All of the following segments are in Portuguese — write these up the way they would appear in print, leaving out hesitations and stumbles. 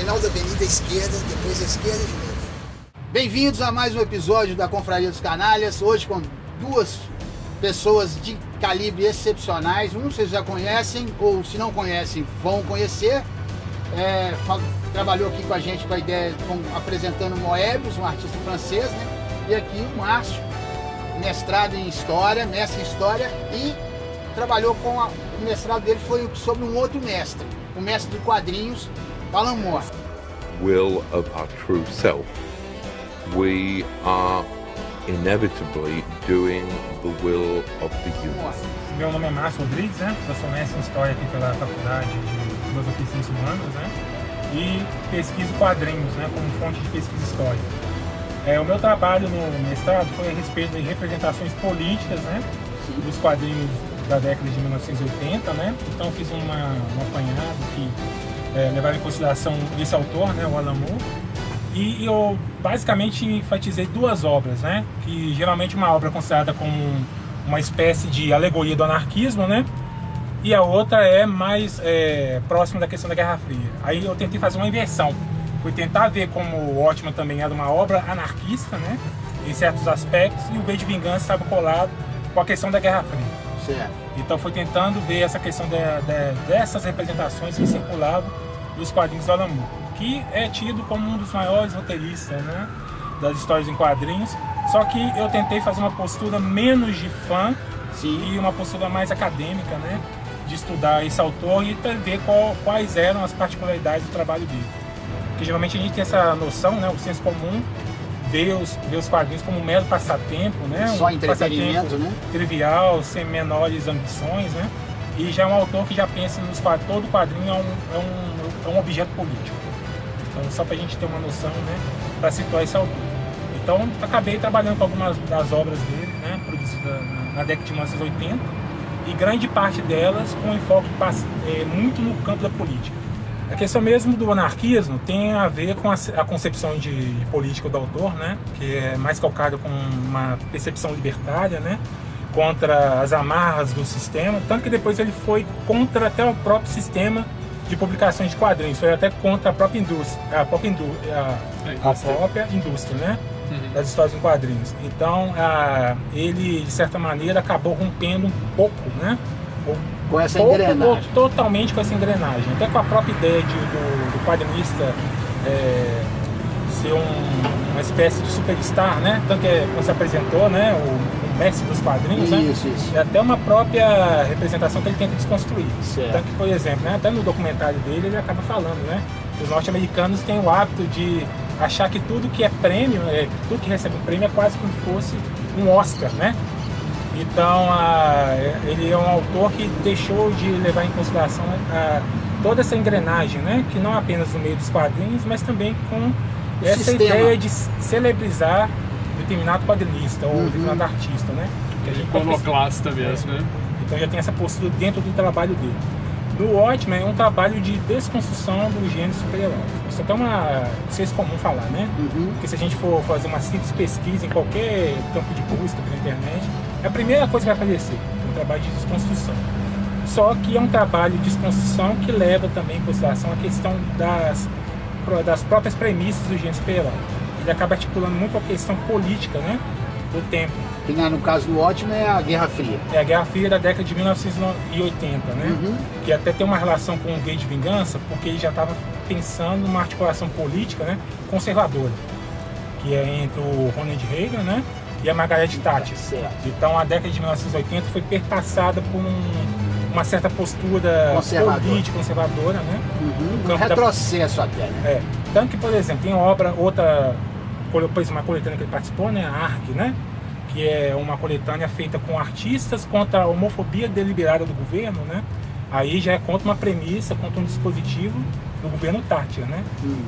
final da avenida esquerda, depois à esquerda de novo. Bem-vindos a mais um episódio da Confraria dos Canalhas, hoje com duas pessoas de calibre excepcionais. Um vocês já conhecem, ou se não conhecem, vão conhecer. Trabalhou aqui com a gente com a ideia, apresentando Moebius, um artista francês, né? E aqui o Márcio, mestrado em História, mestre em História, e trabalhou com o mestrado dele foi sobre um outro mestre, o mestre de quadrinhos, Alan Moore. Will of our true self. We are inevitably doing the will of the universe. Meu nome é Márcio Rodrigues, né? Eu sou mestre em História aqui pela Faculdade de Filosofia e Ciências Humanas, né? E pesquiso quadrinhos, né? Como fonte de pesquisa histórica. O meu trabalho no mestrado foi a respeito de representações políticas, né? Dos quadrinhos da década de 1980, né? Então fiz um apanhado que levava em consideração esse autor, né? O Alan Moore. E eu basicamente enfatizei duas obras, né? Que geralmente uma obra é considerada como uma espécie de alegoria do anarquismo, né? E a outra é mais próxima da questão da Guerra Fria. Aí eu tentei fazer uma inversão. Fui tentar ver como o Watchmen também era uma obra anarquista, né? Em certos aspectos, e o V de Vingança estava colado com a questão da Guerra Fria. Certo. Então fui tentando ver essa questão dessas representações que circulavam dos quadrinhos do Alan Moore, que é tido como um dos maiores roteiristas, né, das histórias em quadrinhos. Só que eu tentei fazer uma postura menos de fã. Sim. E uma postura mais acadêmica, né, de estudar esse autor e ver quais eram as particularidades do trabalho dele. Porque geralmente a gente tem essa noção, né, o senso comum, vê os quadrinhos como um mero passatempo, né, só entretenimento, passatempo, né, trivial, sem menores ambições, né, e já é um autor que já pensa todo quadrinho é um objeto político. Então, só para a gente ter uma noção, né, para situar esse autor. Então, acabei trabalhando com algumas das obras dele, né, produzidas na década de 1980, e grande parte delas com enfoque muito no campo da política. A questão mesmo do anarquismo tem a ver com a concepção de política do autor, né, que é mais calcada com uma percepção libertária, né, contra as amarras do sistema, tanto que depois ele foi contra até o próprio sistema de publicações de quadrinhos, foi até contra a própria indústria, a própria indústria, né, das histórias em quadrinhos. Então, ele de certa maneira acabou rompendo um pouco, né, com essa engrenagem. Totalmente com essa engrenagem, até com a própria ideia do quadrinista ser uma espécie de superstar, né, tanto que quando se apresentou, né, o mestre dos quadrinhos, isso, né, isso. É até uma própria representação que ele tenta desconstruir. Certo. Tanto que, por exemplo, né, até no documentário dele ele acaba falando, né, que os norte-americanos têm o hábito de achar que tudo que é prêmio, tudo que recebe um prêmio é quase como se fosse um Oscar, né? Então, ele é um autor que deixou de levar em consideração toda essa engrenagem, né, que não apenas no meio dos quadrinhos, mas também com essa ideia de celebrizar determinado quadrinista ou determinado artista, né? Iconoclasta mesmo, né? Então já tem essa postura dentro do trabalho dele. No Watchmen é um trabalho de desconstrução do gênero super-herói. Isso é até uma senso comum falar, né? Porque se a gente for fazer uma simples pesquisa em qualquer campo de busca pela internet, é a primeira coisa que vai aparecer, é um trabalho de desconstrução. Só que é um trabalho de desconstrução que leva também em consideração a questão das próprias premissas do gênero super-herói. Ele acaba articulando muito a questão política, né, do tempo. Que no caso do Watchmen é a Guerra Fria. É a Guerra Fria da década de 1980, né? Que até tem uma relação com o V de Vingança, porque ele já estava pensando numa articulação política, né, conservadora, que é entre o Ronald Reagan, né, e a Margaret Thatcher. Certo. Então a década de 1980 foi perpassada por uma certa postura política conservadora, né? Um retrocesso até, né? Tanto que, por exemplo, tem uma coletânea que ele participou, né, a ARC, né, que é uma coletânea feita com artistas contra a homofobia deliberada do governo, né? Aí já é contra uma premissa, contra um dispositivo do governo Thatcher, né?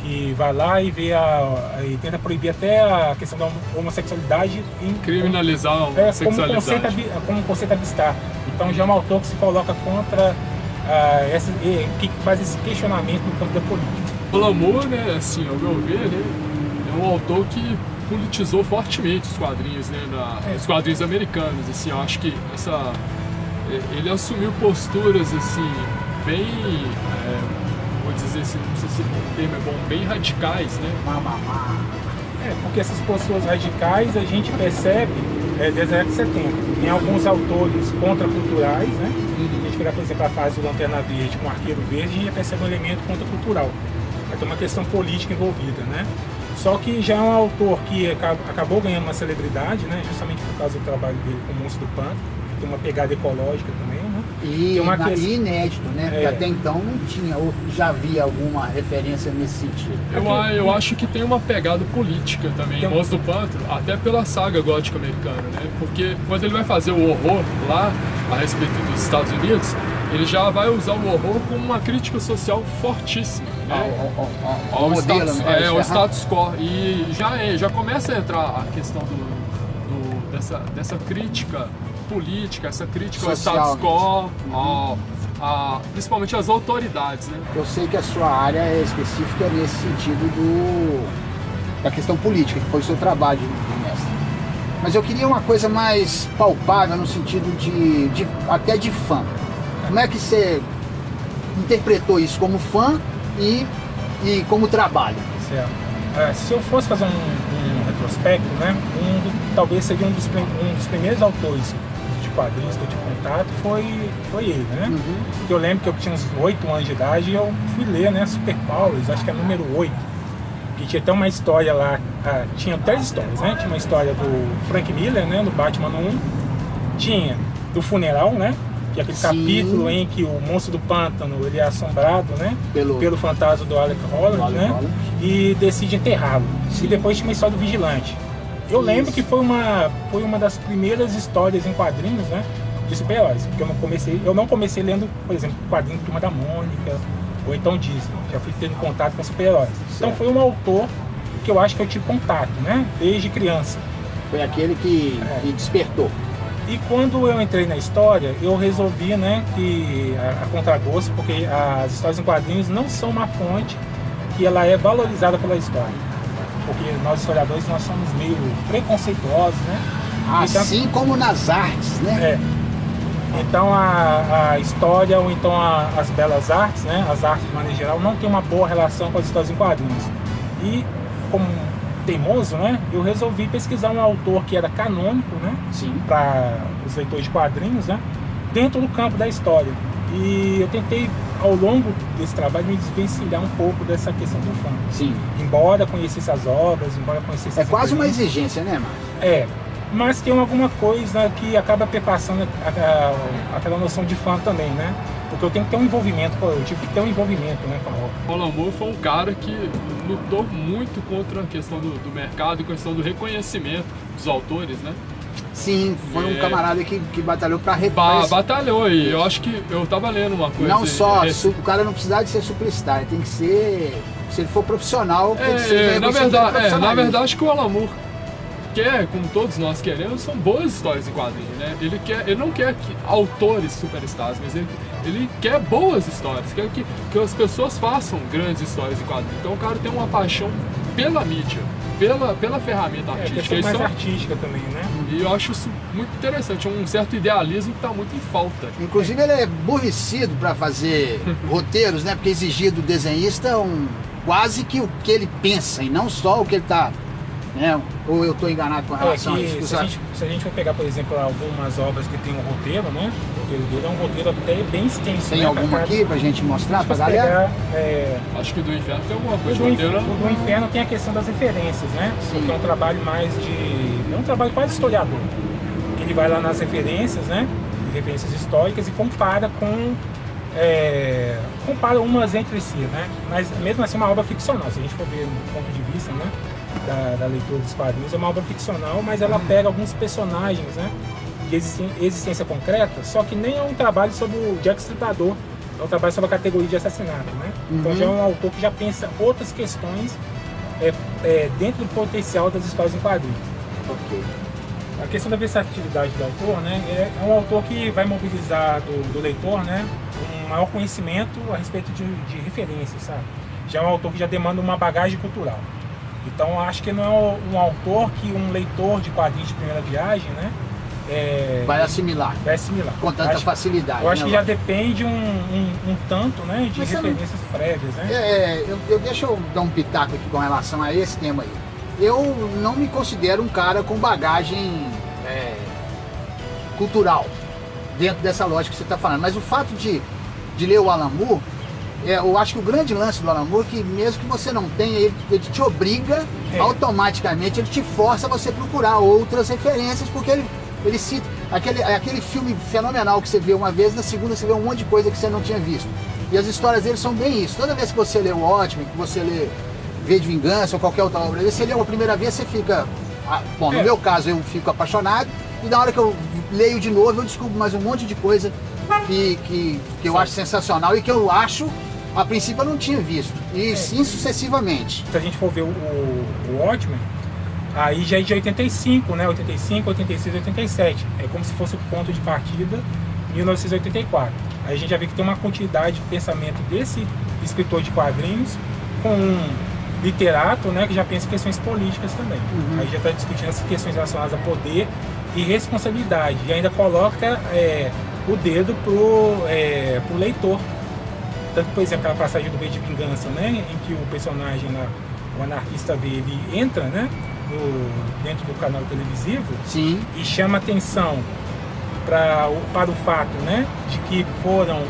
Que vai lá e e tenta proibir até a questão da homossexualidade, criminalizar a homossexualidade como um conceito abstrato. Então já é um autor que se coloca contra que faz esse questionamento no campo da política. O Alan Moore, né, assim, ao meu ver, né, é um autor que politizou fortemente os quadrinhos, né, os quadrinhos americanos. Assim, eu acho que ele assumiu posturas assim bem, vou dizer se o termo é bom, bem radicais, né? Porque essas posturas radicais a gente percebe desde a década de 70. Tem alguns autores contraculturais, né? A gente pega, por exemplo, a fase do Lanterna Verde com o Arqueiro Verde, a gente já percebe um elemento contracultural. Vai ter uma questão política envolvida, né? Só que já é um autor que acabou ganhando uma celebridade, né? Justamente por causa do trabalho dele com o Monstro do Pântano, que tem uma pegada ecológica também, né? E inédito, né? Porque até então não tinha, ou já havia alguma referência nesse sentido. Eu acho que tem uma pegada política também, Monstro do Pântano, até pela saga gótica americana, né? Porque quando ele vai fazer o horror lá, a respeito dos Estados Unidos, ele já vai usar o horror como uma crítica social fortíssima, né? Ao modelo, o status quo. E já começa a entrar a questão dessa crítica política, essa crítica social, ao status quo, principalmente às autoridades, né? Eu sei que a sua área é específica nesse sentido da questão política, que foi o seu trabalho de mestre. Mas eu queria uma coisa mais palpável no sentido até de fã. Como é que você interpretou isso como fã e como trabalho? Certo. Se eu fosse fazer um retrospecto, né, talvez seria um dos primeiros autores de quadrinhos que eu tive contato foi ele, né? Porque eu lembro que eu tinha uns 8 anos de idade e eu fui ler, né, Super Powers, acho que é número 8, que tinha até uma história lá, tinha 3 histórias, né? Tinha uma história do Frank Miller, né, do Batman 1, tinha do funeral, né? Que é aquele capítulo em que o Monstro do Pântano ele é assombrado, né, pelo fantasma do Alec Holland, né, e decide enterrá-lo. E depois tinha uma história do Vigilante. Eu lembro que foi uma das primeiras histórias em quadrinhos, né, de super-heróis, porque eu não comecei lendo, por exemplo, quadrinho Turma da Mônica ou então Disney. Já fui tendo contato com super-heróis. Então foi um autor que eu acho que eu tive contato, né, desde criança. Foi aquele que despertou. E quando eu entrei na história, eu resolvi, né, que a contragosto, porque as histórias em quadrinhos não são uma fonte que ela é valorizada pela história. Porque nós historiadores nós somos meio preconceituosos, né? Assim como nas artes, né? Então a história ou então as belas artes, né, as artes de maneira geral, não tem uma boa relação com as histórias em quadrinhos. E como teimoso, né, eu resolvi pesquisar um autor que era canônico, né, para os leitores de quadrinhos, né, dentro do campo da história. E eu tentei, ao longo desse trabalho, me desvencilhar um pouco dessa questão do fã. Sim. Embora conhecesse as obras, embora conhecesse... É quase uma exigência, né, Márcio? Mas tem alguma coisa que acaba perpassando aquela noção de fã também, né? Porque eu tenho que ter um envolvimento, eu tive que ter um envolvimento, né, com a obra. O Alan Moore foi um cara que lutou muito contra a questão do mercado e a questão do reconhecimento dos autores, né? Sim, foi um camarada que batalhou para batalhou, e eu acho que eu tava lendo uma coisa... Não só, o cara não precisa de ser suplicitário, tem que ser... Se ele for profissional, tem que ser... Na verdade, acho que o Alan Moore quer, como todos nós queremos, são boas histórias em quadrinhos, né? Ele não quer autores superstars, mas ele quer boas histórias, quer que as pessoas façam grandes histórias em quadrinhos. Então o cara tem uma paixão pela mídia, pela ferramenta artística. É mais artística também, né? E eu acho isso muito interessante, um certo idealismo que está muito em falta. Inclusive ele é aborrecido para fazer roteiros, né? Porque exigir do desenhista quase que o que ele pensa e não só o que ele está... Ou eu estou enganado com relação a isso? Se a gente for pegar, por exemplo, algumas obras que tem um roteiro, né? O roteiro dele é um roteiro até bem extenso. Tem alguma aqui pra gente mostrar pra galera? Acho que o do Inferno tem alguma coisa. O do Inferno tem a questão das referências, né? Sim. Porque é um trabalho mais de... É um trabalho quase historiador. Ele vai lá nas referências, né? Referências históricas e compara compara umas entre si, né? Mas mesmo assim é uma obra ficcional, se a gente for ver do ponto de vista, né? Da leitura dos quadrinhos, é uma obra ficcional, mas ela pega alguns personagens, né, de existência concreta, só que nem é um trabalho sobre o Jack Stripador, é um trabalho sobre a categoria de assassinato, né? Então já é um autor que já pensa outras questões dentro do potencial das histórias em quadrinhos. Ok. A questão da versatilidade do autor, né, é um autor que vai mobilizar do leitor, né, um maior conhecimento a respeito de referências, sabe? Já é um autor que já demanda uma bagagem cultural. Então acho que não é um autor que um leitor de quadrinhos de primeira viagem, né, vai assimilar vai assimilar. com tanta Acho- facilidade. Eu acho né, que já Lopes? depende um tanto, né, de Mas você não- referências prévias, né? Deixa eu dar um pitaco aqui com relação a esse tema aí. Eu não me considero um cara com bagagem cultural dentro dessa lógica que você está falando, mas o fato de ler o Alan Moore, eu acho que o grande lance do Alan Moore é que mesmo que você não tenha, ele te obriga, automaticamente, ele te força a você procurar outras referências, porque ele cita aquele filme fenomenal que você vê uma vez, na segunda você vê um monte de coisa que você não tinha visto. E as histórias dele são bem isso. Toda vez que você lê o Watchmen, que você lê V de Vingança ou qualquer outra obra dele, você lê uma primeira vez, você fica... Bom, no meu caso, eu fico apaixonado, e na hora que eu leio de novo, eu descubro mais um monte de coisa que eu acho sensacional e que eu acho, a princípio, eu não tinha visto. E sim, sucessivamente. Se a gente for ver o Watchmen, aí já é de 85, né? 85, 86, 87. É como se fosse o ponto de partida 1984. Aí a gente já vê que tem uma continuidade de pensamento desse escritor de quadrinhos com um literato, né, que já pensa em questões políticas também. Aí já está discutindo essas questões relacionadas a poder e responsabilidade. E ainda coloca o dedo pro leitor. Tanto, por exemplo, aquela passagem do V de Vingança, né, em que o personagem lá, o anarquista V, ele entra, né, dentro do canal televisivo. Sim. E chama atenção para o fato, né, de que foram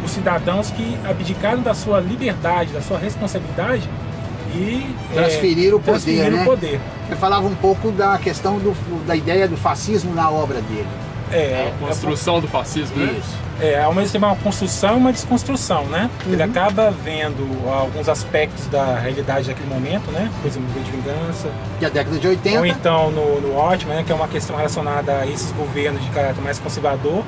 os cidadãos que abdicaram da sua liberdade, da sua responsabilidade e Transferiram o poder, transferiram né? o poder. Você falava um pouco da questão da ideia do fascismo na obra dele. A construção do fascismo, né? Isso. Ao mesmo tempo é uma construção e uma desconstrução, né? Ele acaba vendo alguns aspectos da realidade daquele momento, né? Por exemplo, V de Vingança. Que é a década de 80. Ou então no Watchmen, né? Que é uma questão relacionada a esses governos de caráter mais conservador,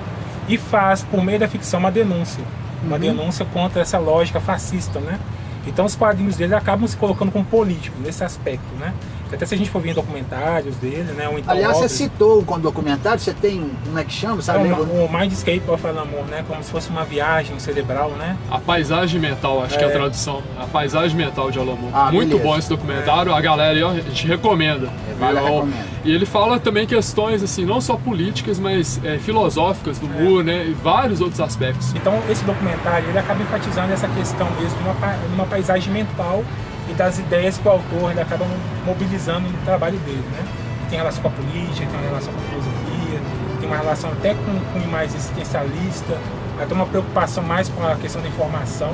e faz, por meio da ficção, uma denúncia. Uma denúncia contra essa lógica fascista, né? Então os quadrinhos dele acabam se colocando como político nesse aspecto, né? Até se a gente for ver em documentários dele, né? Ou então Aliás, obras, você citou com o documentário, você tem, como é que chama, sabe? o Mindscape of Alan Moore, né? Como se fosse uma viagem cerebral, né? A paisagem mental, acho que é a tradução. A paisagem mental de Alan Moore. Muito beleza. bom esse documentário, a galera aí, ó, a gente recomenda. recomendo. E ele fala também questões, assim, não só políticas, mas filosóficas do Moore, né? E vários outros aspectos. Então esse documentário, ele acaba enfatizando essa questão mesmo de uma paisagem mental e das ideias que o autor ele acaba mobilizando no trabalho dele, né? Tem relação com a política, tem uma relação com a filosofia, tem uma relação até com o mais existencialista, até uma preocupação mais com a questão da informação,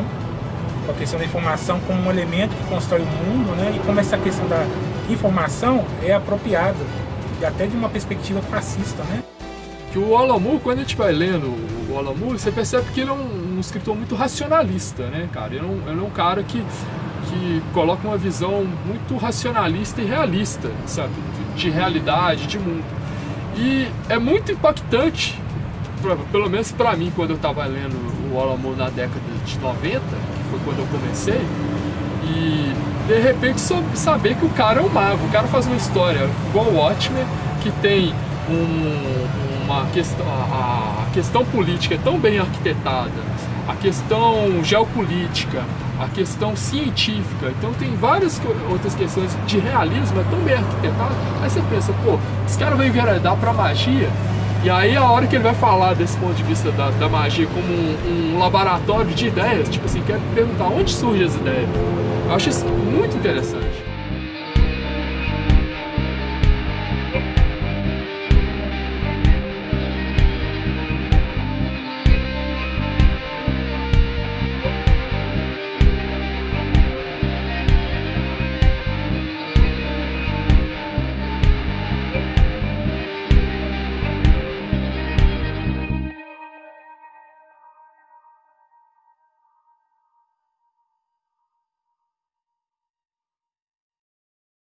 como um elemento que constrói o mundo, né? E como essa questão da informação é apropriada, e até de uma perspectiva fascista, né? Que o Alan Moore, quando a gente vai lendo o Alan Moore, você percebe que ele é um escritor muito racionalista, né, cara? Ele é um cara que coloca uma visão muito racionalista e realista, sabe? De realidade, de mundo. E é muito impactante, pelo menos pra mim, quando eu tava lendo o Alan Moore na década de 90, que foi quando eu comecei, e de repente saber que o cara é um mago, o cara faz uma história igual o Watchmen, que tem uma questão, a questão política é tão bem arquitetada, a questão geopolítica, a questão científica, então tem várias outras questões de realismo, é tão bem arquitetado. Aí você pensa, pô, esse cara vai enveredar pra magia, e aí a hora que ele vai falar desse ponto de vista da magia como um laboratório de ideias, tipo assim, quer perguntar onde surgem as ideias. Eu acho isso muito interessante.